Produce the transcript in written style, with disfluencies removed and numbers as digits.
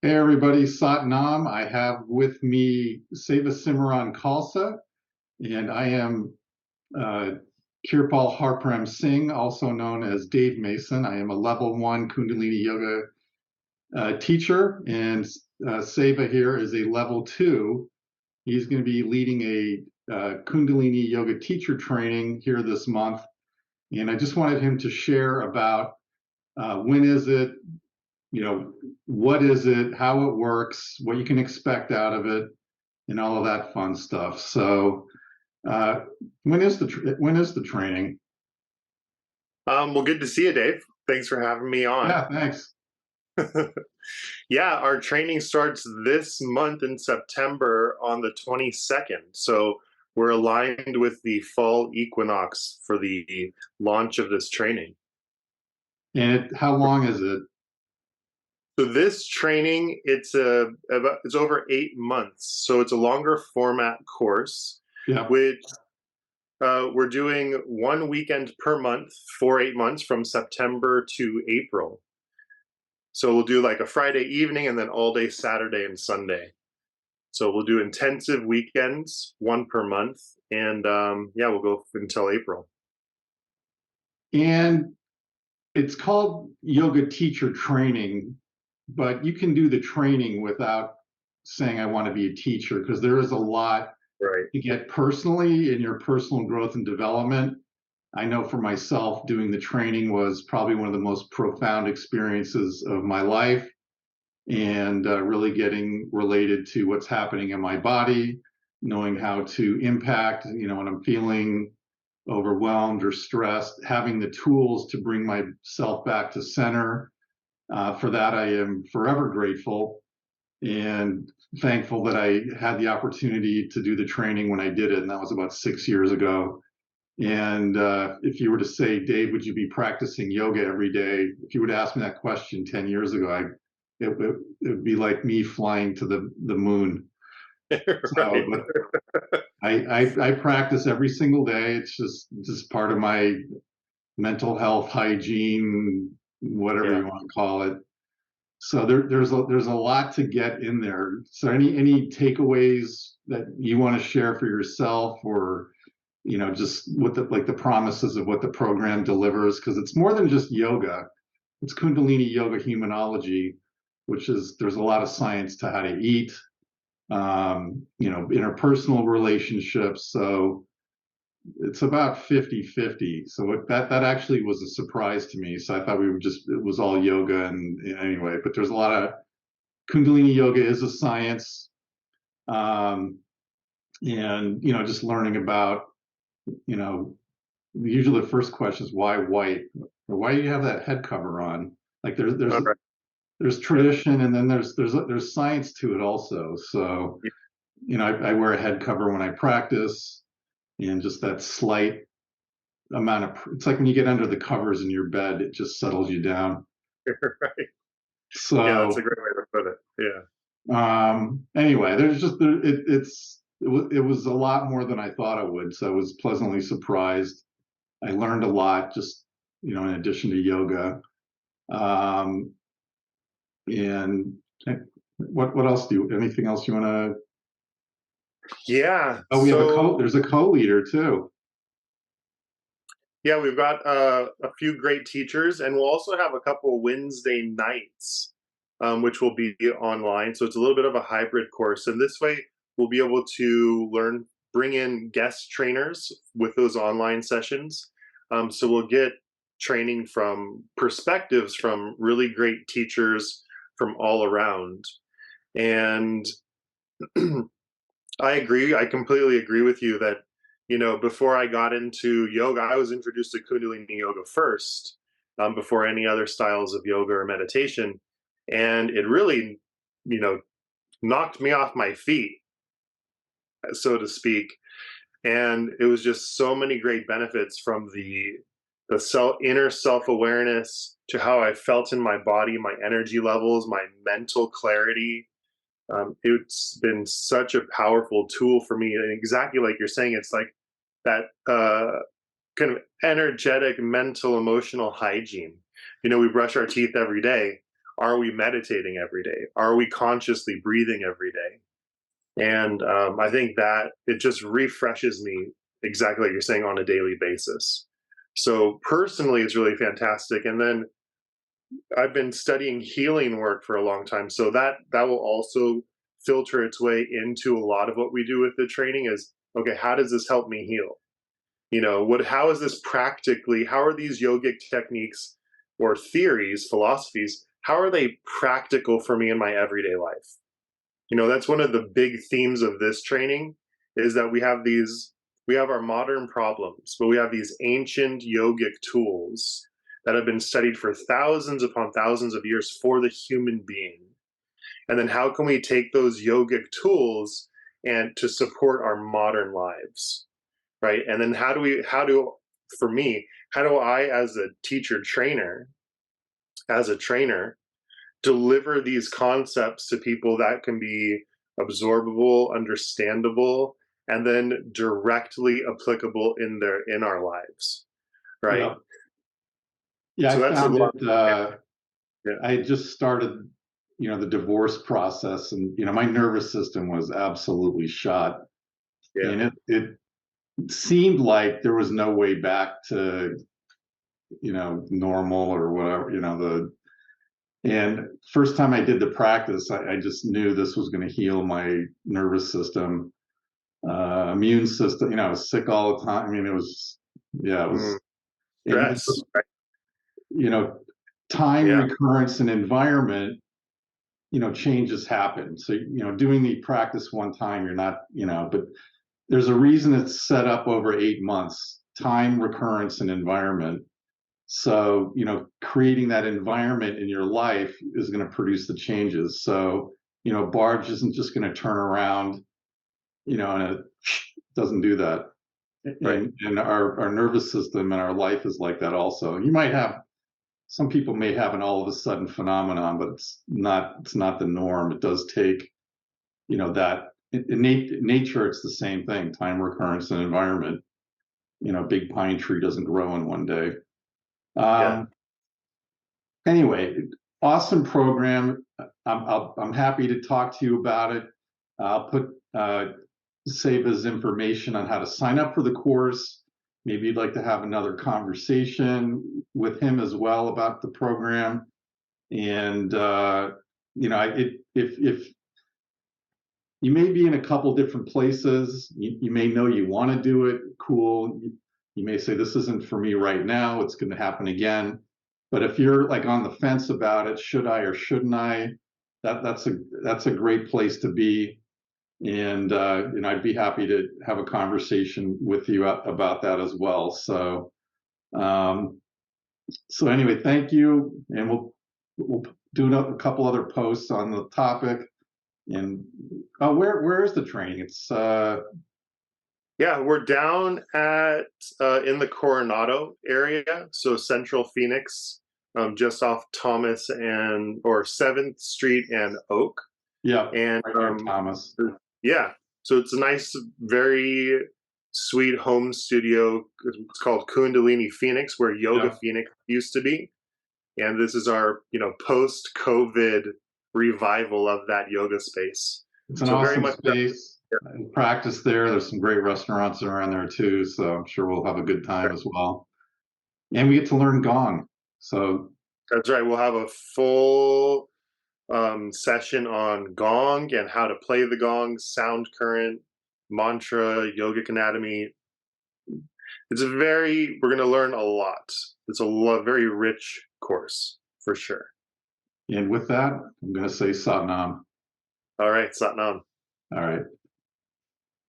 Hey everybody, Sat Nam. I have with me Seva Simran Khalsa, and I am uh, Kirpal Harprem Singh, also known as Dave Mason. I am a level one Kundalini Yoga teacher, and Seva here is a level two. He's going to be leading a Kundalini Yoga teacher training here this month, and I just wanted him to share about when is it, what is it, how it works, what you can expect out of it, and all of that fun stuff. So, uh, when is the training? Well, good to see you, Dave. Thanks for having me on. Yeah, thanks. Yeah, our training starts this month in September on the 22nd. So we're aligned with the fall equinox for the launch of this training. And how long is it? So this training, it's over 8 months. So it's a longer format course, Yeah. which we're doing one weekend per month for 8 months from September to April. So we'll do like a Friday evening and then all day Saturday and Sunday. So we'll do intensive weekends, one per month, and yeah, we'll go until April. And it's called yoga teacher training, but you can do the training without saying, I want to be a teacher, because there is a lot Right. to get personally in your personal growth and development. I know for myself, doing the training was probably one of the most profound experiences of my life, and really getting related to what's happening in my body, knowing how to impact, when I'm feeling overwhelmed or stressed, having the tools to bring myself back to center. For that, I am forever grateful and thankful that I had the opportunity to do the training when I did it, and that was about 6 years ago. And if you were to say, Dave, would you be practicing yoga every day? If you would ask me that question 10 years ago, it would be like me flying to the moon. So, Right. but I practice every single day. It's just part of my mental health, hygiene, whatever Yeah. you want to call it. So there's a lot to get in there. So any takeaways that you want to share for yourself, or just what the promises of what the program delivers, because it's more than just yoga. It's Kundalini yoga humanology, which is, there's a lot of science to how to eat, interpersonal relationships. So it's about 50-50. So that actually was a surprise to me. So I thought it was all yoga, and anyway, but there's a lot of Kundalini yoga is a science. Um, and just learning about, you know, usually the first question is why white, or why do you have that head cover on? Like All right. there's Yeah. tradition, and then there's science to it also. So I wear a head cover when I practice, and just that slight amount of, it's like when you get under the covers in your bed, it just settles you down. Right. Yeah, that's a So great way to put it. Yeah. anyway, there's just it was a lot more than I thought it would. So I was pleasantly surprised. I learned a lot, just in addition to yoga. Um, and what else anything else you want to? Yeah. Oh, there's a co-leader too. Yeah, we've got a few great teachers, and we'll also have a couple Wednesday nights, which will be online. So it's a little bit of a hybrid course, and this way we'll be able to bring in guest trainers with those online sessions. So we'll get training from perspectives from really great teachers from all around. And I agree. I completely agree with you that, before I got into yoga, I was introduced to Kundalini yoga first, before any other styles of yoga or meditation. And it really, you know, knocked me off my feet, so to speak. And it was just so many great benefits from the inner self-awareness to how I felt in my body, my energy levels, my mental clarity. It's been such a powerful tool for me, and exactly like you're saying, it's like that kind of energetic, mental, emotional hygiene. We brush our teeth every day. Are we meditating every day? Are we consciously breathing every day? And I think that it just refreshes me exactly like you're saying on a daily basis. So personally, it's really fantastic. And then I've been studying healing work for a long time, so that will also filter its way into a lot of what we do with the training. Is okay, how does this help me heal? What how is this practically, how are these yogic techniques or theories, philosophies, how are they practical for me in my everyday life? That's one of the big themes of this training, is that we have our modern problems, but we have these ancient yogic tools that have been studied for thousands upon thousands of years for the human being. And then how can we take those yogic tools and to support our modern lives, right? And then for me, how do I, as a teacher trainer, as a trainer, deliver these concepts to people that can be absorbable, understandable, and then directly applicable in our lives, right? Yeah. Yeah, So I that's a found lot. it. Yeah, I had just started, the divorce process, and my nervous system was absolutely shot, yeah, and it seemed like there was no way back to normal or whatever. And first time I did the practice, I just knew this was going to heal my nervous system, immune system. I was sick all the time. I mean, it was, yeah, it mm, was, and stress, right? you know, time, Yeah, recurrence, and environment, changes happen. So, doing the practice one time, you're not, but there's a reason it's set up over 8 months: time, recurrence, and environment. So, creating that environment in your life is going to produce the changes. So, Barge isn't just going to turn around, and it doesn't do that. right. And our nervous system and our life is like that also. Some people may have an all of a sudden phenomenon, but it's not the norm. It does take, that in nature, it's the same thing: time, recurrence, and environment. Big pine tree doesn't grow in one day. Yeah, Um, anyway, awesome program. I'm happy to talk to you about it. I'll put save his information on how to sign up for the course. Maybe you'd like to have another conversation with him as well about the program. And if you may be in a couple different places, you may know you want to do it. Cool. You may say, this isn't for me right now. It's going to happen again. But if you're like on the fence about it, should I or shouldn't I? That's a great place to be. And I'd be happy to have a conversation with you about that as well. Um, so anyway, thank you, and we'll do a couple other posts on the topic. And where is the training? It's yeah. We're down at in the Coronado area, so Central Phoenix, just off Thomas and or 7th Street and Oak. yeah, And right near Thomas. yeah, so it's a nice, very sweet home studio. It's called Kundalini Phoenix, where Yoga Yeah, Phoenix used to be. And this is our, post-COVID revival of that yoga space. it's an So very awesome much, space. I practice there. There's some great restaurants around there too, so I'm sure we'll have a good time as well. And we get to learn Gong. So that's right. We'll have a full session on gong and how to play the gong, sound current, mantra, yogic anatomy. We're going to learn a lot. It's very rich course for sure. and with that, I'm going to say Satnam. All right, Satnam. All right.